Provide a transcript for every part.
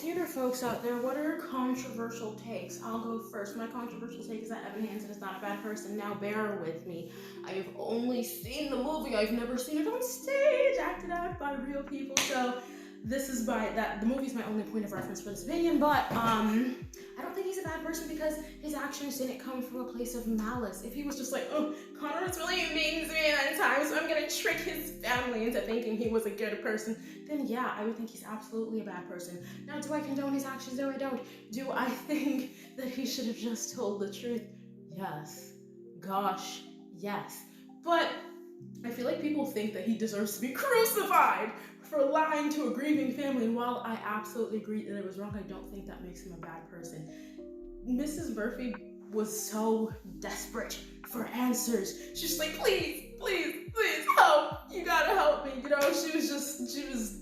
theater folks out there, what are your controversial takes? I'll go first. My controversial take is that Evan Hansen is not a bad person. Now, bear with me. I've only seen the movie. I've never seen it on stage, acted out by real people. So this is the movie's my only point of reference for this opinion. But I don't think he's a bad person because his actions didn't come from a place of malice. If he was just like, oh, Connor was really mean to me that time, so I'm gonna trick his family into thinking he was a good person, then yeah, I would think he's absolutely a bad person. Now, do I condone his actions? No, I don't. Do I think that he should have just told the truth? Yes. Gosh, yes. But I feel like people think that he deserves to be crucified for lying to a grieving family. And while I absolutely agree that it was wrong, I don't think that makes him a bad person. Mrs. Murphy was so desperate for answers. She's like, please, please, please help. You gotta help me. You know, she was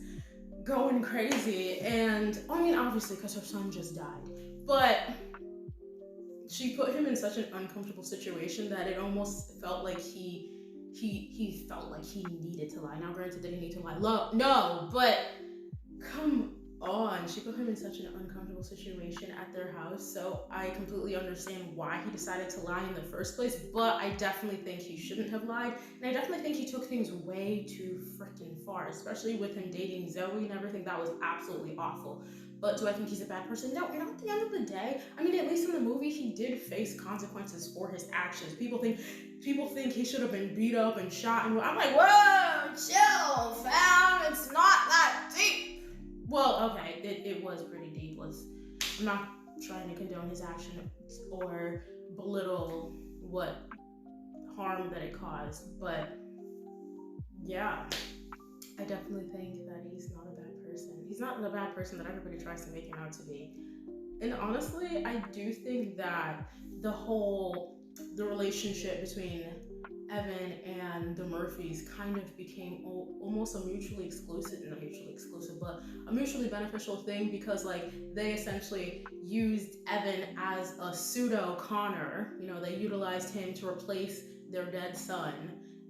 going crazy. And I mean, obviously, because her son just died. But she put him in such an uncomfortable situation that it almost felt like he felt like he needed to lie. Now, granted, did he need to lie? No, but come on. She put him in such an uncomfortable situation at their house, so I completely understand why he decided to lie in the first place, but I definitely think he shouldn't have lied, and I definitely think he took things way too freaking far, especially with him dating Zoe and everything. That was absolutely awful. But do I think he's a bad person? No, at the end of the day, I mean, at least in the movie, he did face consequences for his actions. People think he should have been beat up and shot, and I'm like, whoa, chill, fam, it's not that deep. Well, okay, it was pretty deep. I'm not trying to condone his actions or belittle what harm that it caused, but yeah, I definitely think that he's not a bad person. He's not the bad person that everybody tries to make him out to be. And honestly, I do think that the relationship between Evan and the Murphys kind of became almost a mutually exclusive, but a mutually beneficial thing, because like they essentially used Evan as a pseudo Connor. You know, they utilized him to replace their dead son,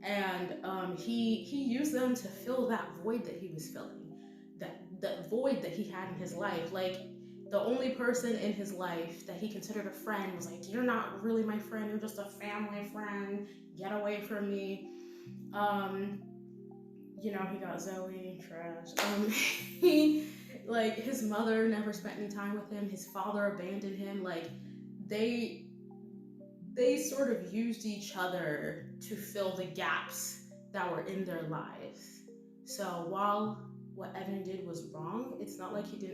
and he used them to fill that void that he was filling, that void that he had in his life. Like, the only person in his life that he considered a friend was like, you're not really my friend, you're just a family friend, get away from me. You know, he got Zoe, trash. He, like, his mother never spent any time with him, his father abandoned him. Like, they sort of used each other to fill the gaps that were in their lives. So while what Evan did was wrong, it's not like he didn't